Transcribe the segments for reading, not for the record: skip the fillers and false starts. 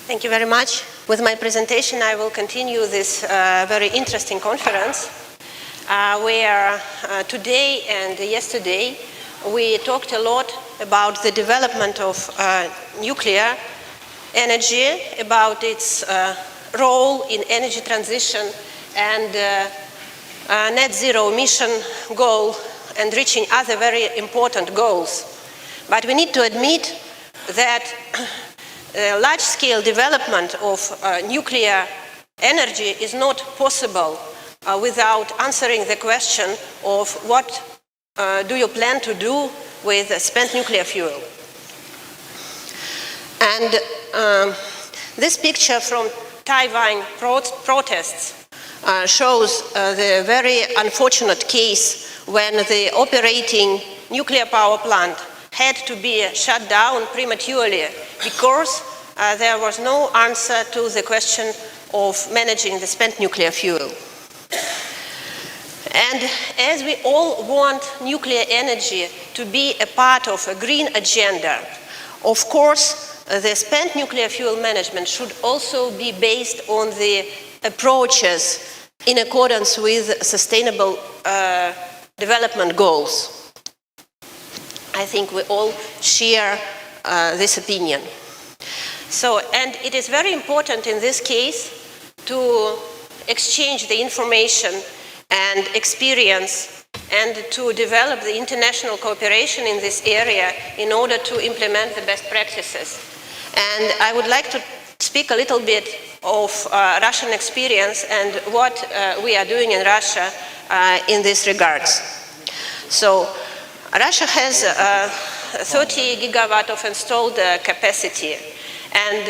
Thank you very much. With my presentation, I will continue this very interesting conference where today and yesterday we talked a lot about the development of nuclear energy, about its role in energy transition and net zero emission goal and reaching other very important goals. But we need to admit that large-scale development of nuclear energy is not possible without answering the question of what do you plan to do with spent nuclear fuel. And this picture from Taiwan protests shows the very unfortunate case when the operating nuclear power plant had to be shut down prematurely because there was no answer to the question of managing the spent nuclear fuel. And as we all want nuclear energy to be a part of a green agenda, of course, the spent nuclear fuel management should also be based on the approaches in accordance with sustainable development goals. I think we all share this opinion. So, and it is very important in this case to exchange the information and experience and to develop the international cooperation in this area in order to implement the best practices. And I would like to speak a little bit of Russian experience and what we are doing in Russia in this regards. So, Russia has 30 gigawatt of installed capacity, and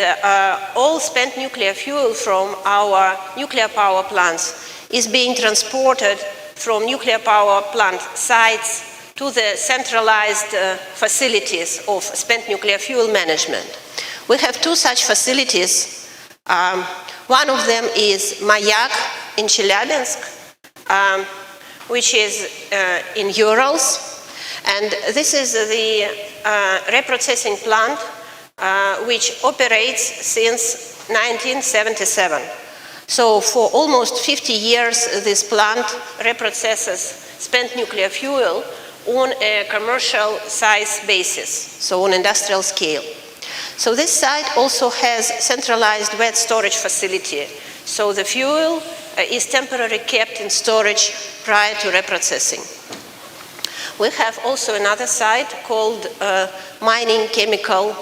all spent nuclear fuel from our nuclear power plants is being transported from nuclear power plant sites to the centralized facilities of spent nuclear fuel management. We have two such facilities. One of them is Mayak in Chelyabinsk, which is in Urals. And this is the reprocessing plant which operates since 1977. So for almost 50 years, this plant reprocesses spent nuclear fuel on a commercial size basis, so on industrial scale. So this site also has centralized wet storage facility. So the fuel is temporarily kept in storage prior to reprocessing. We have also another site called mining chemical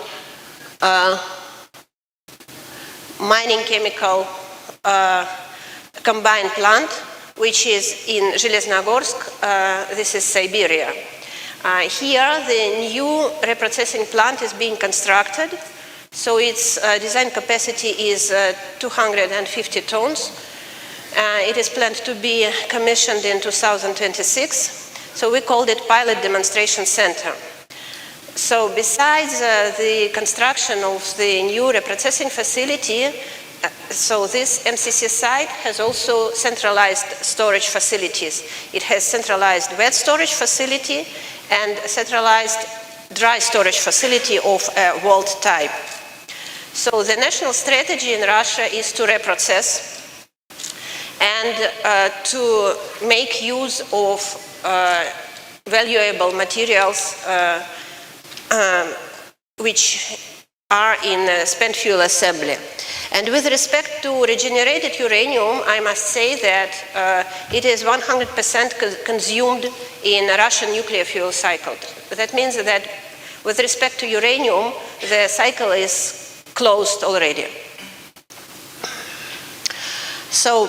combined plant, which is in Zheleznogorsk. This is Siberia. Here, the new reprocessing plant is being constructed. So its design capacity is 250 tons. It is planned to be commissioned in 2026. So we called it Pilot Demonstration Center. So besides the construction of the new reprocessing facility, so this MCC site has also centralized storage facilities. It has centralized wet storage facility and centralized dry storage facility of a vault type. So the national strategy in Russia is to reprocess and to make use of valuable materials which are in spent fuel assembly. And with respect to regenerated uranium, I must say that it is 100% consumed in Russian nuclear fuel cycle. That means that with respect to uranium, the cycle is closed already. So,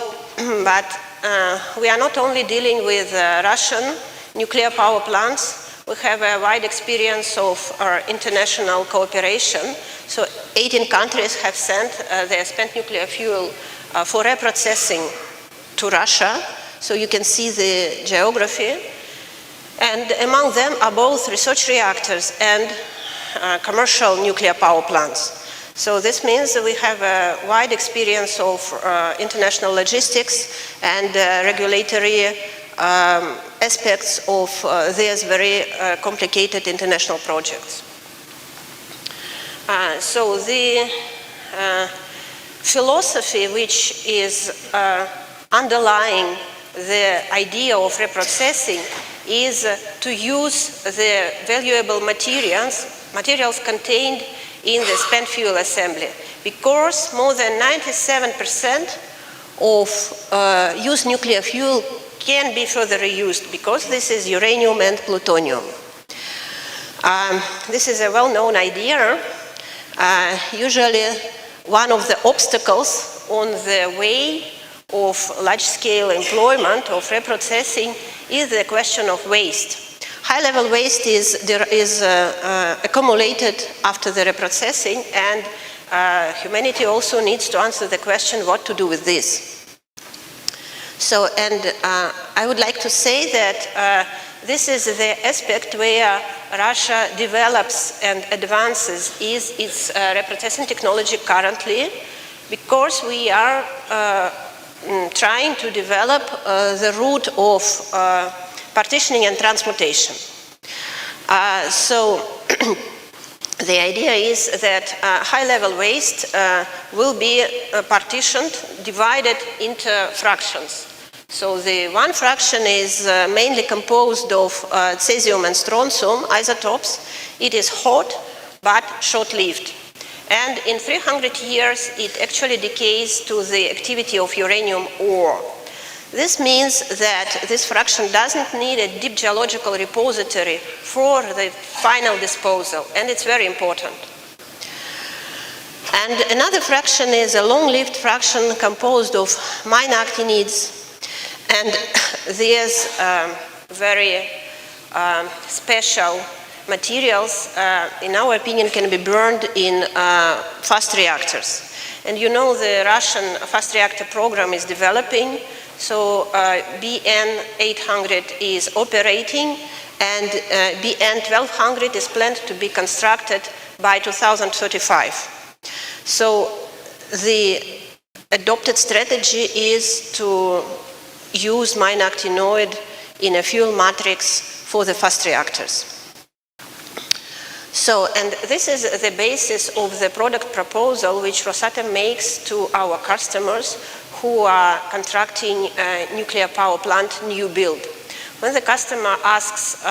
but we are not only dealing with Russian nuclear power plants. We have a wide experience of our international cooperation. So 18 countries have sent their spent nuclear fuel for reprocessing to Russia. So you can see the geography. And among them are both research reactors and commercial nuclear power plants. So this means that we have a wide experience of international logistics and regulatory aspects of these very complicated international projects. So the philosophy which is underlying the idea of reprocessing is to use the valuable materials contained in the spent fuel assembly, because more than 97% of used nuclear fuel can be further reused, because this is uranium and plutonium. This is a well-known idea. Usually one of the obstacles on the way of large-scale employment of reprocessing is the question of waste. High-level waste is accumulated after the reprocessing, and humanity also needs to answer the question what to do with this. So, and I would like to say that this is the aspect where Russia develops and advances is its reprocessing technology currently, because we are trying to develop the route of partitioning and transmutation. So the idea is that high-level waste will be partitioned, divided into fractions. So the one fraction is mainly composed of cesium and strontium isotopes. It is hot but short-lived. And in 300 years, it actually decays to the activity of uranium ore. This means that this fraction doesn't need a deep geological repository for the final disposal, and it's very important. And another fraction is a long-lived fraction composed of minor actinides, and these very special materials, in our opinion, can be burned in fast reactors. And you know the Russian fast reactor program is developing, so BN-800 is operating, and BN-1200 is planned to be constructed by 2035. So the adopted strategy is to use minor actinoid in a fuel matrix for the fast reactors. So, and this is the basis of the product proposal which Rosatom makes to our customers who are contracting a nuclear power plant new build. When the customer asks,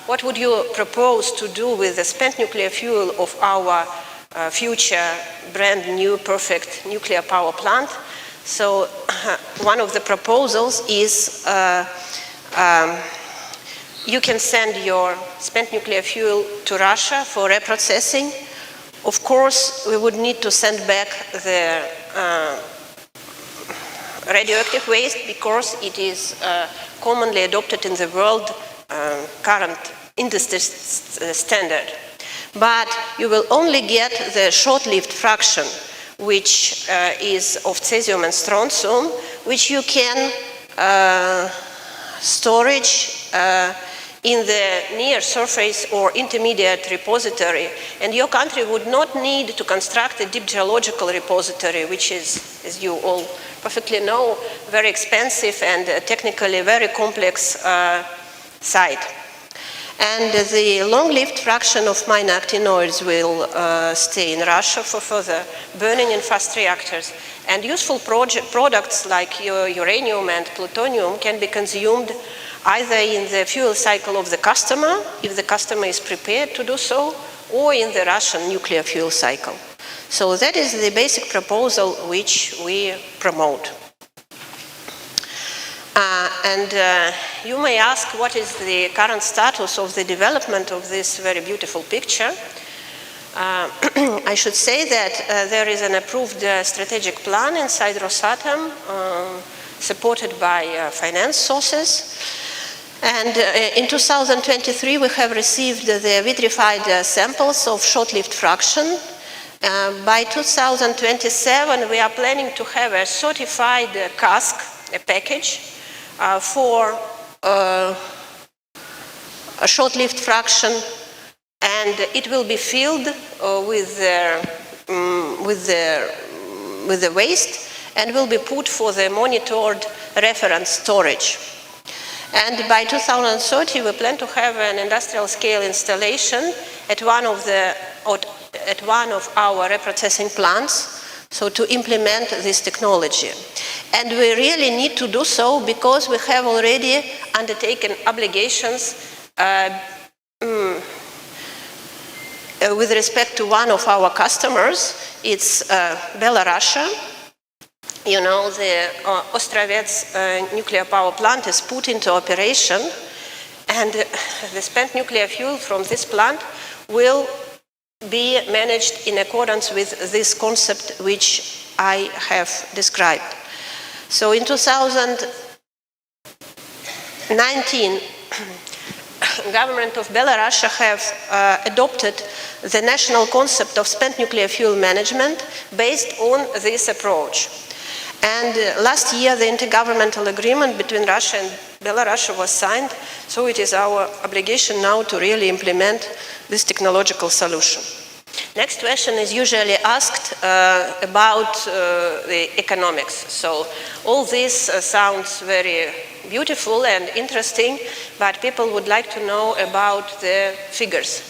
what would you propose to do with the spent nuclear fuel of our future brand new perfect nuclear power plant? So one of the proposals is you can send your spent nuclear fuel to Russia for reprocessing. Of course, we would need to send back the radioactive waste, because it is commonly adopted in the world current industry standard. But you will only get the short-lived fraction, which is of cesium and strontium, which you can storage in the near surface or intermediate repository, and your country would not need to construct a deep geological repository, which is, as you all perfectly know, very expensive and technically very complex site. And the long-lived fraction of minor actinoids will stay in Russia for further burning in fast reactors. And useful products like uranium and plutonium can be consumed either in the fuel cycle of the customer, if the customer is prepared to do so, or in the Russian nuclear fuel cycle. So that is the basic proposal which we promote. You may ask, what is the current status of the development of this very beautiful picture? I should say that there is an approved strategic plan inside Rosatom, supported by finance sources. And in 2023, we have received the vitrified samples of short-lived fraction. By 2027, we are planning to have a certified cask, a package, for a short-lived fraction, and it will be filled with the waste and will be put for the monitored reference storage. And by 2030, we plan to have an industrial scale installation at one of the at one of our reprocessing plants, so to implement this technology. And we really need to do so because we have already undertaken obligations with respect to one of our customers. It's Belarus. You know, the Ostrovets nuclear power plant is put into operation, and the spent nuclear fuel from this plant will be managed in accordance with this concept which I have described. So in 2019, government of Belarus have adopted the national concept of spent nuclear fuel management based on this approach. And last year, the intergovernmental agreement between Russia and Belarus was signed, so it is our obligation now to really implement this technological solution. Next question is usually asked about the economics. So all this sounds very beautiful and interesting, but people would like to know about the figures.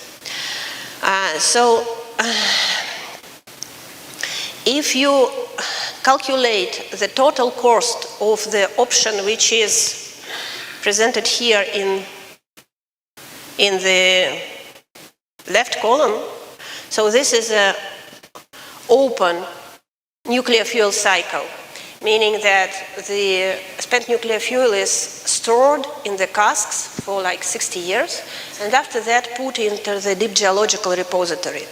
If you calculate the total cost of the option which is presented here in the left column, so this is an open nuclear fuel cycle, meaning that the spent nuclear fuel is stored in the casks for like 60 years, and after that put into the deep geological repository.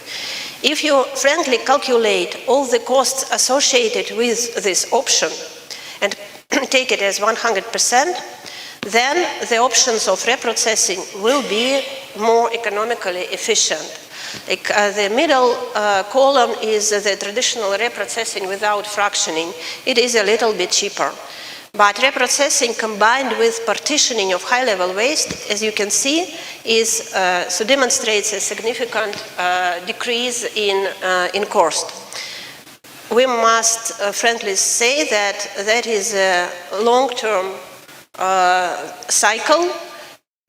If you frankly calculate all the costs associated with this option and take it as 100%, then the options of reprocessing will be more economically efficient. The middle column is the traditional reprocessing without fractioning. It is a little bit cheaper. But reprocessing combined with partitioning of high-level waste, as you can see, so demonstrates a significant decrease in cost. We must frankly say that that is a long-term cycle,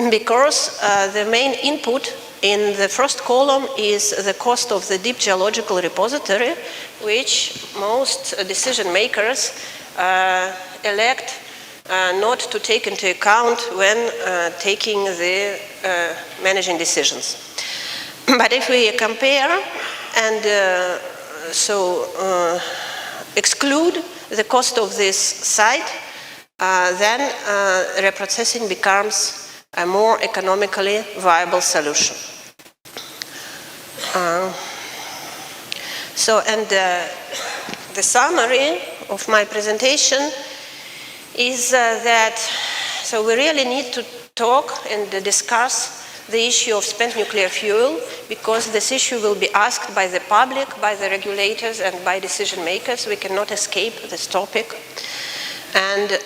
because the main input in the first column is the cost of the deep geological repository, which most decision makers elect not to take into account when taking the managing decisions. But if we compare and exclude the cost of this site, then reprocessing becomes a more economically viable solution. The summary of my presentation is that we really need to talk and discuss the issue of spent nuclear fuel, because this issue will be asked by the public, by the regulators, and by decision makers. We cannot escape this topic. And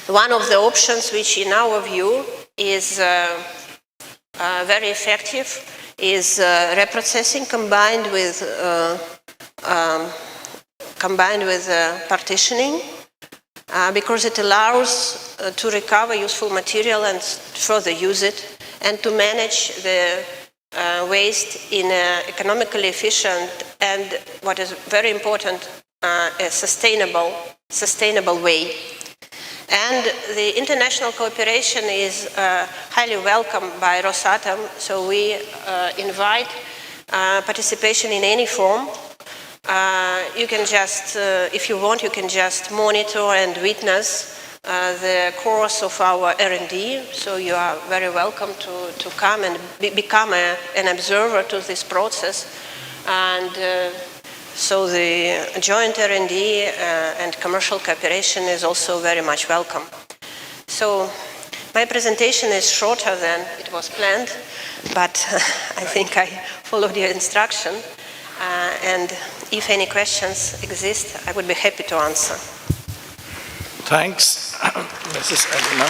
one of the options which, in our view, is very effective is reprocessing combined with partitioning, because it allows to recover useful material and further use it, and to manage the waste in an economically efficient and, what is very important, a sustainable way. And the international cooperation is highly welcomed by Rosatom, so we invite participation in any form. You can just, if you want, you can just monitor and witness the course of our R&D, so you are very welcome to come and become an observer to this process. And so the joint R&D and commercial cooperation is also very much welcome. So my presentation is shorter than it was planned, but I think I followed your instruction. And if any questions exist, I would be happy to answer. Thanks, Mrs. Elena.